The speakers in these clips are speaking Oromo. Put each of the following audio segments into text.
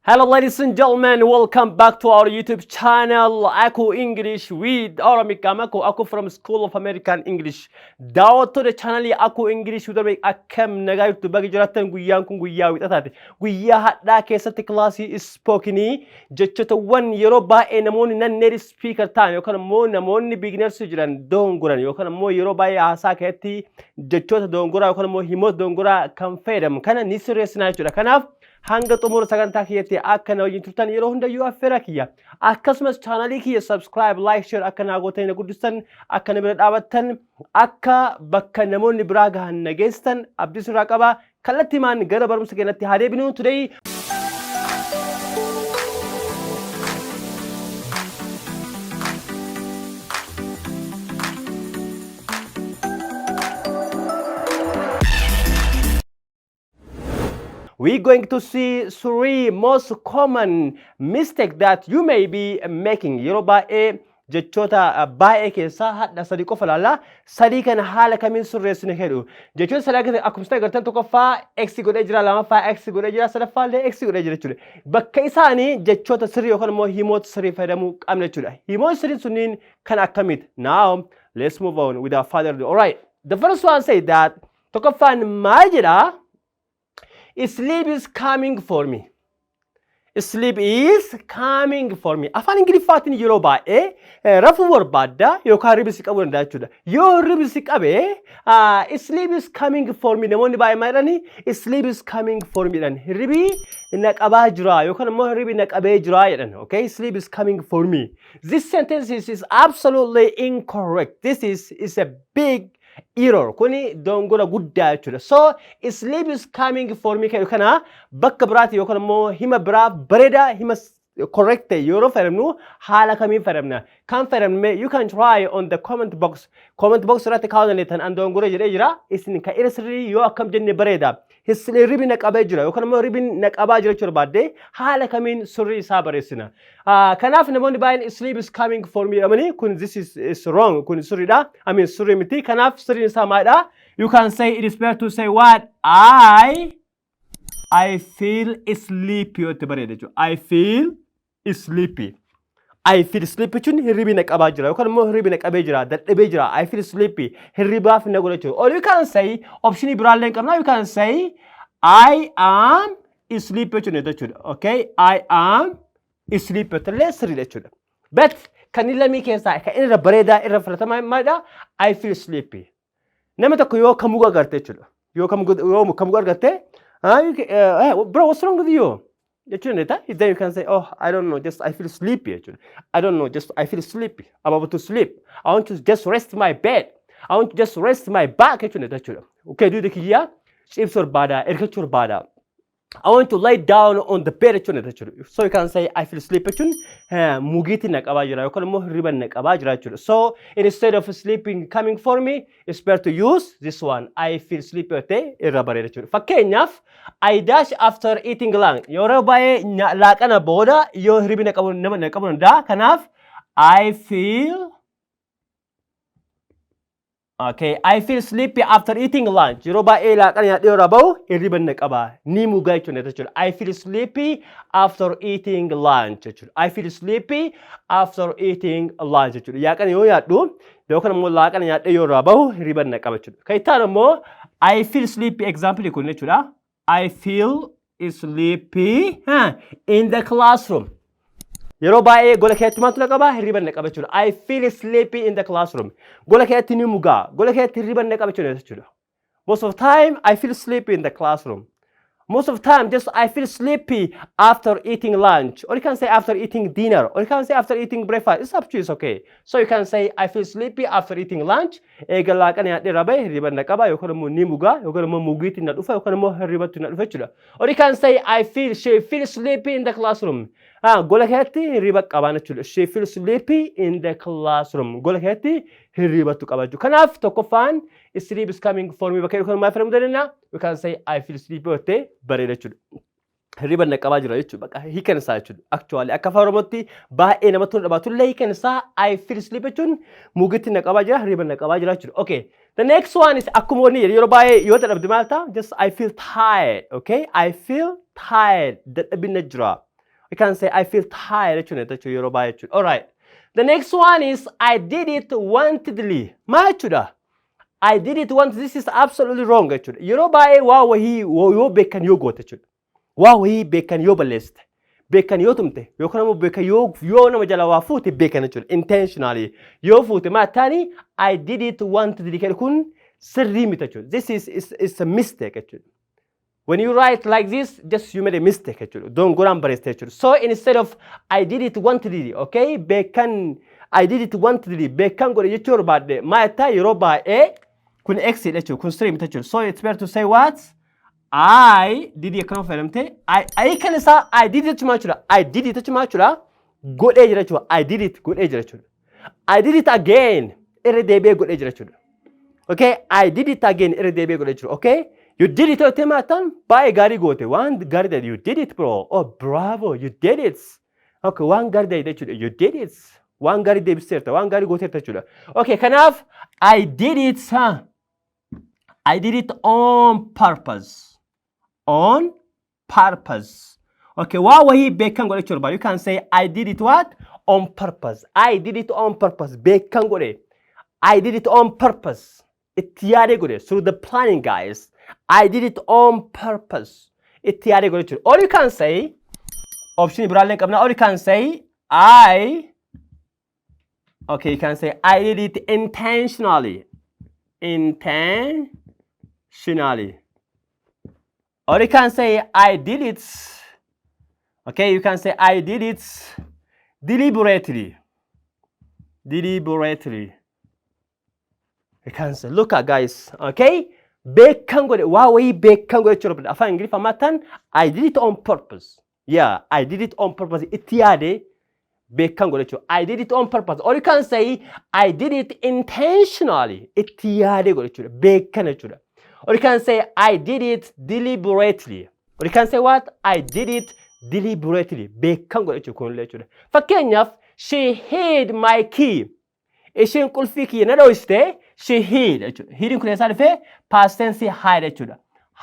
Hello ladies and gentlemen, welcome back to our YouTube channel Aku English with Oromic. Aku from School of American English. Daawat to the channel Aku English with Oromic akkam nagaa jirtu bagi jiraattan guyyaan kun guyyaa wixataati. Guyyaa hadhaa keessatti kilaasii spookini jechootawwan yeroo baay'ee namoonni native speaker ta'an yookaan immoo namoonni beginners jiran doongoran yookaan immoo yeroo baay'ee haasaa keessatti jechoota doongoraa yookaan immoo himoota doongoraa kan fayyadamu kana ni sirreessinaa jechuudha. Kanaaf hanga xumura sagantaa kiyyatti akka na wajjin turtan yeroo hundayyuu affeera kiyya akkasumas chaanalii kiyya subscribe like share akka na gootan guddistan akka na bira dhaabattan akka bakka namoonni biraa gahan nageessan abdii sirraa qaba kallattii maan gara barumsa keenyatti haa deebinu today. We're going to see three most common mistakes that you may be making. Yeroo baay'ee jechoota baay'ee keessaa hadha sadii qofa ilaalla. Sadii kana haala kamiin sirreessine jedhu. Jechoota sadii keessatti akkuma agartan tokkoffaa x godhee jira, lamaffaa x godhee jira, sadaffaallee x godhee jira jechuudha. Bakka isaanii jechoota sirrii yookaan immoo himoota sirrii fayyadamuu qabna jechuudha. Himoota sirrii sunniin kan akkamiiti? Now let's move on without further ado. All right. The first one say that tokkoffaan maal jedha? Sleep is coming for me. Sleep is coming for me. Afaan Ingiliffaatiin yeroo baay'ee rafuu barbaadda yookaan ribisi qabuu danda'a jechuudha. Yoo ribisi qabee sleep is coming for me namoonni baay'ee maal jedhani sleep is coming for me jedhan. Ribii na qabaa jira yookaan immoo ribii na qabee jira jedhan. Okay, sleep is coming for me. This sentence is absolutely incorrect. This is a big error. Kuni dongora guddaa jechuudha. So sleep is coming for me kana bakka biraati yookaan immoo hima biraa bareeda hima correct yeroo fayyadamnu haala kamiin fayyadamna kan fayyadamne you can try on the comment box irratti kaa'uu dandeettan an dongora jedhee jira isin ka irra yoo akkam jenne bareeda ribi na qabee jira yookaan immoo ribi na qabaa jira jechuudha baadde haala kamiin sirrii isaa bareessina kanaaf namoonni baay'een sleep is coming for me amani kun this is wrong kun sirriidha I mean sirrii miti kanaaf sirriin isaa maalidha you can say it is better to say what I feel sleepy yote bareeda jechuudha I feel sleepy. I feel sleepy chun hirribi na qabaa jira yookaan immoo hirribi na qabee jira dadhabee jira I feel sleepy hirribaaf na godha jechuudha. Or you can say option biraallee qabna you can say I am sleepy chun jechuudha. Okay I am sleepy tallee sirriidha jechuudha. But kan lamii keessaa kan irra bareedaa irra filatamaa maalidha I feel sleepy. Nama tokko yoo kamuga agarte jechuudha. Yoo kamuga agarte bro what's wrong with you? Then you can say, oh, I don't know, just I feel sleepy. Actually. I don't know, just I feel sleepy. I'm about to sleep. I want to just rest my bed. I want to just rest my back. Actually. Okay, do the kia. Chips or bada, erkachur bada. I want to lay down on the bed. So you can say, I feel sleepy. Mugiti na kabajira. You can mo riban na kabajira. So instead of sleeping coming for me, it's better to use this one. I feel sleepy. Fakkenyaf, I dash after eating lunch. Yoro bae lakana boda. Yo ribi na kabun da. Kanaf, I feel. Okay, I feel sleepy after eating lunch. Yoro bae lakana yoro bau riban na kaba. Ni mugay chun. I feel sleepy after eating lunch. I feel sleepy after eating lunch. Yakan yo yadu. Dokan mo lakana yoro bau riban na kaba. Kaitana mo. I feel sleepy example ikun chula. I feel sleepy in the classroom. Yeroo baay'ee gola keetti maaltu na qaba hirriban na qaba jechuudha. I feel sleepy in the classroom. Gola keetti ni mugaa. Gola keetti hirriban na qaba jechuudha. Most of the time I feel sleepy in the classroom. Most of the time just I feel sleepy after eating lunch. Or you can say after eating dinner. Or you can say after eating breakfast. It's up to you, it's okay. So you can say I feel sleepy after eating lunch. Egala kan ya dirabe hirriban na qaba yookaan immoo ni mugaa yookaan immoo mugiitti na dhufa yookaan immoo hirribatti na dhufa jechuudha. Or you can say she feels sleepy in the classroom. Gola keetti hirriba qaba jechuudha. She feels sleepy in the classroom. Gola keetti hirribatu qaba jechuudha. Kanaaf tokkoffaan sleep is coming for me bakka yookaan maal fayyadamu we can say I feel sleepy yote bareeda jechuudha. Hirriban na qabaa jira jechuudha. Bakka hiikan isaa jechuudha. Actually akka afaan Oromootti baay'ee namatti tolu dhabaatullee hiikan isaa I feel sleepy jechuun mugitti na qabaa jira hirriban na qabaa jira jechuudha. Okay. The next one is akkuma wanni yeroo baay'ee yoo dadhabde maal ta'a just I feel tired. Okay. I feel tired. Dadhabina jira. We can say I feel tired jechuudha yeroo baay'ee jechuudha. Alright. The next one is I did it wantedly. Maal jechuudha? I did it once. This is absolutely wrong jechuudha. Yeroo baay'ee waa wahii yoo beekan yoo goote jechuudha. Waa wahii beekan yoo balleessite. Beekan yoo tumte yookaan immoo beekan yoo nama jala waa fuute beekan jechuudha. Intentionally yoo fuute maataani I did it wantedly kun sirrii miti jechuudha. This is a mistake jechuudha. When you write like this, just you made a mistake actually. Don't go and barrest actually. So instead of I did it wantedly, okay? I did it wantedly. Bekan go to your bad day. My tie roba kun exit actually, kun stream actually. So it's better to say what? I did it confirm. I can say I did it much. I did it much. Good age actually. I did it good age actually. I did it again. Every day be good age actually. Okay? I did it again. Every day be good age. Okay? You did it automatan by gari gote. One gari that you did it, bro. Oh, bravo, you did it. Okay, one gari that you did it. One gari de biserta, one gari gote tachula. Okay, kanaf, I did it, huh? I did it on purpose. On purpose. Okay, wahi bekan gore churba. You can say I did it what? On purpose. I did it on purpose. Bekan gore. I did it on purpose. Itiyare gore. Through the planning, guys. I did it on purpose. Or you can say, option or you can say, you can say, I did it intentionally. Intentionally. Or you can say, I did it. Okay, you can say, I did it deliberately. Deliberately. You can say, look at guys, okay? Bekan gore waaway bekan gore churba afaan ingiliffa matan I did it on purpose. Yeah, I did it on purpose. Itiyade bekan gore chu. I did it on purpose. Or you can say I did it intentionally. Itiyade gore chu. Bekan chu. Or you can say I did it deliberately. Or you can say what? I did it deliberately. Bekan gore chu kun le chu. Fakkeenyaaf she hid my key. Ishiin qulfii kiyya na dho'iste she hid jechuudha. Hidin kun eessaa dhufee past tense hide jechuudha.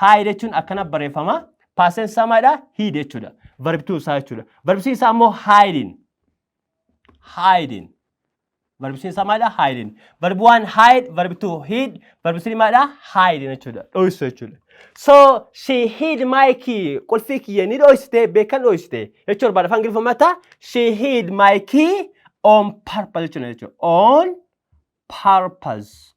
Hide jechuun akkana barreeffama. Past tense isaa maalidha? Hid jechuudha. Verb 2 isaa jechuudha. Verb 3 isaa immoo hiding. Hiding. Verb 3 isaa maalidha? Hiding. Verb 1 hide, verb 2 hid, verb 3 maalidha? Hiding jechuudha. Dho'isuu jechuudha. So she hid my key. Qulfii kiyya ni dho'iste beekan dho'iste jechuudha. Bara afaan ingiliffaa mata she hid my key on purpose jechuudha. On purpose.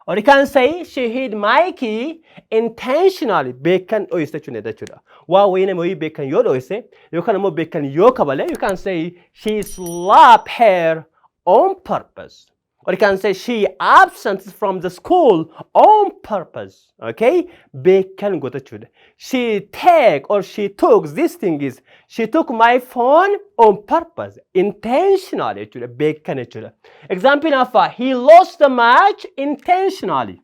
Or you can say she hid my key intentionally. Bekan oyste jechuudha. Waa wayne moyi bekan yoo dho'ise yookaan immoo bekan yoo kabale, you can say she slapped her on purpose. Or you can say she absent from the school on purpose. Okay? Bekan gote jechuudha. She took this thing is she took my phone on purpose. Intentionally jechuudha. Bekan jechuudha. Example of he lost the match intentionally.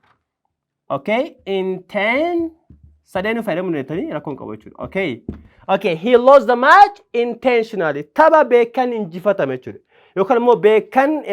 Okay? Sadenu fayyadamu netani rakkoon qabu jechuudha. Okay? Okay, he lost the match intentionally. Tapha bekan injifatame jechuudha. Yookaan immoo beekan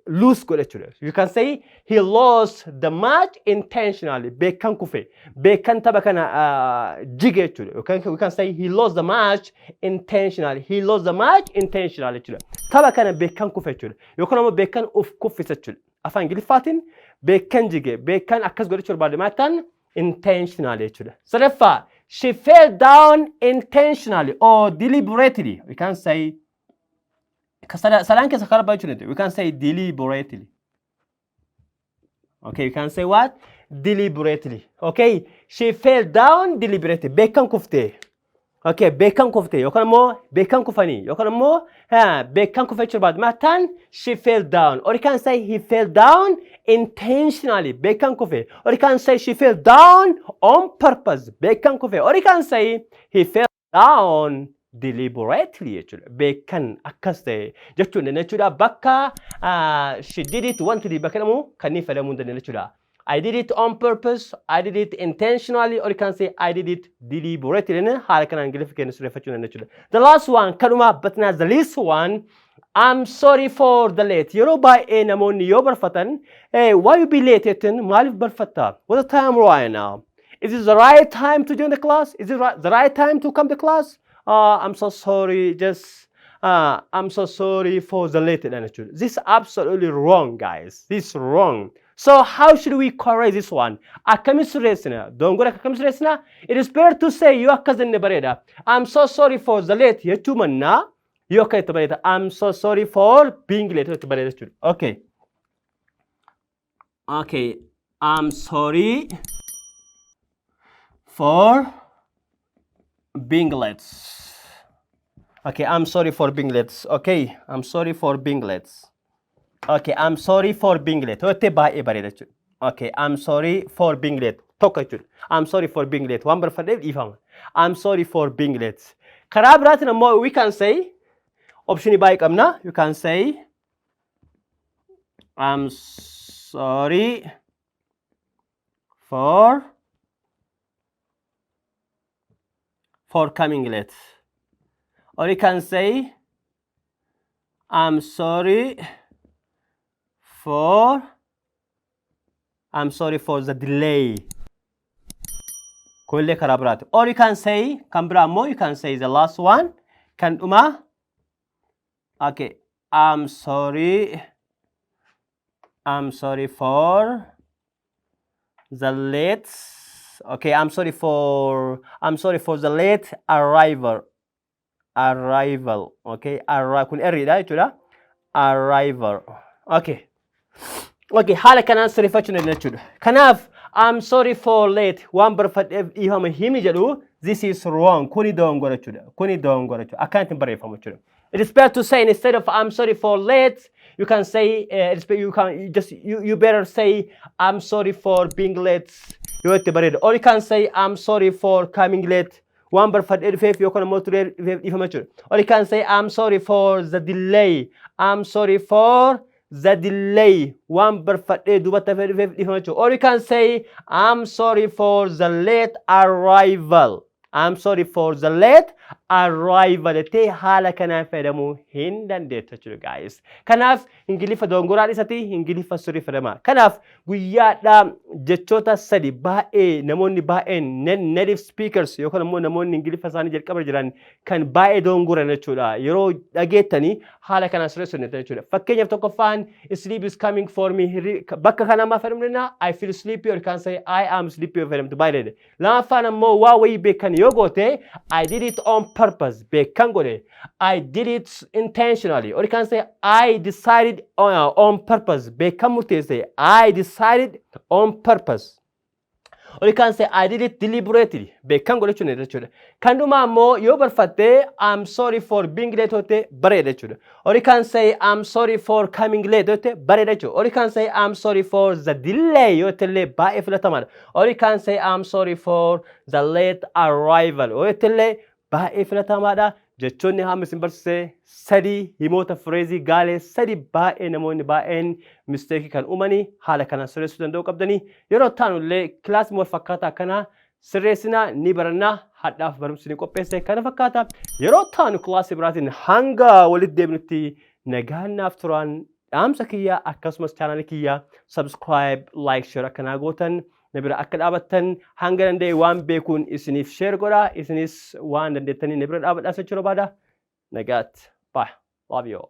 lose godhe jechuudha. You can say he lost the match intentionally. Beekan kufe. Beekan tapha kana jige jechuudha. You can say he lost the match intentionally. He lost the match intentionally jechuudha. Tapha kana beekan kufe jechuudha. Yookaan immoo beekan uf kuffise jechuudha. Afaan Ingiliffaatiin beekan jige. Beekan akkas godhe jechuudha barbaadamatan intentionally jechuudha. Sadaffaa she fell down intentionally or deliberately. We can say Salaan keessa karaa baay'ee we can say deliberately. Okay, you can say what? Deliberately. Okay, she fell down deliberately. Beekan kufte. Okay, beekan kufte. Yookaan immoo beekan kufanii. Yookaan immoo beekan kufee jechuudha baadumatan she fell down. Or you can say he fell down intentionally. Beekan kufe. Or you can say she fell down on purpose. Beekan kufe. Or you can say he fell down deliberately jechuudha. Beekan akkas ta'e jechuudha jechuudha. Bakka she did it wantedly bakka jedhamu kan inni fayyadamuu hin dandeenye jechuudha. I did it on purpose, I did it intentionally, or you can say I did it deliberately. Haala kanaan Ingiliffa keenya sirreeffachuu dandeenye jechuudha. The last one kanuma but not the least one, I'm sorry for the late. Yeroo baay'ee namoonni yoo barfatan, hey, why you be late jettan maaliif barfatta? What the time right now? Is it the right time to join the class? Is it the right time to come to class? I'm so sorry, just I'm so sorry for the late. This is absolutely wrong, guys. This is wrong. So how should we correct this one? It is better to say you are I'm so sorry for the late. I'm so sorry for being late. Okay. Okay. I'm sorry for being late. Okay, I'm sorry for being late. Okay, I'm sorry for being late. Okay, I'm sorry for being late. Okay, I'm sorry for being late. I'm sorry for being late. I'm sorry for being late. We can say, option you can say, I'm sorry for coming late. Or you can say, I'm sorry for the delay. Or you can say, you can say the last one. Okay, I'm sorry for the late. Okay, I'm sorry for the late arrival. Okay, arrival. Okay. Okay, hala kanaan sirrefachuu jechuudha. Kanaaf I'm sorry for late. Waan barbaaddeef dhiifama himi jedhu this is wrong. Kuni dogongora jechuudha. Akkanatti hin barreeffamu jechuudha. It is better to say instead of I'm sorry for late, you can say you better say I'm sorry for being late. Or you can say I'm sorry for coming late. Or you can say I'm sorry for the delay. I'm sorry for the delay. Or you can say I'm sorry for the late arrival. I'm sorry for the late arrival. Haala kanaan fayyadamuu hin dandeettu guys. Kanaaf ingiliffa dogongoraan isati ingiliffa sirreeffama. Kanaaf guyyaadhaa jechoota sadi baay'ee namoonni baay'een native speakers yookaan immoo namoonni ingiliffa isaanii jalqaba jiran kan baay'ee dogongoran jechuudha. Yeroo dhageettanii haala kanaan sirreessuun jechuudha. Fakkeenyaaf tokkoffaan sleep is coming for me. Bakka kana maa fayyadamna? I feel sleepy, or you can say I am sleepy fayyadamtu baay'ee. Lammaffaan ammoo waa wayii beekan yoo goote I did it on purpose. Beekan godhe. I did it intentionally. Or you can say I decided on purpose. Beekan murteesse. I decided on purpose. Or you can say I did it deliberately. Beekan godhe jechuudha. Kanuma ammoo yoo barfatte I'm sorry for being late hote bareeda jechuudha. Or you can say I'm sorry for coming late hote bareeda jechuudha. Or you can say I'm sorry for the delay yoo telle baay'ee filatamaadha. Or you can say I'm sorry for the late arrival yoo telle baay'ee filatamaadha. Jechoonni hamma isin barsiise sadi himoota fireezii gaalee sadi baay'ee namoonni baay'een misteekii kan uumanii haala kanaan sirreessuu danda'uu qabdanii yeroo taanullee kilaasii wal fakkaataa kana sirreessinaa ni barannaa hadhaaf barumsi ni qopheesse kana fakkaata yeroo taanu kilaasii biraatiin hanga walitti deebinutti nagaannaaf turaan dhaamsa kiyyaa akkasumas chaanaalii kiyyaa subscribe like share akkanaa gootan nabira akka dhaabattan hanga danda'e waan beekuun isiniif share godha isinis waan dandeettanii nabira dhaabadhaa jechuudha baada nagaatti bye love you all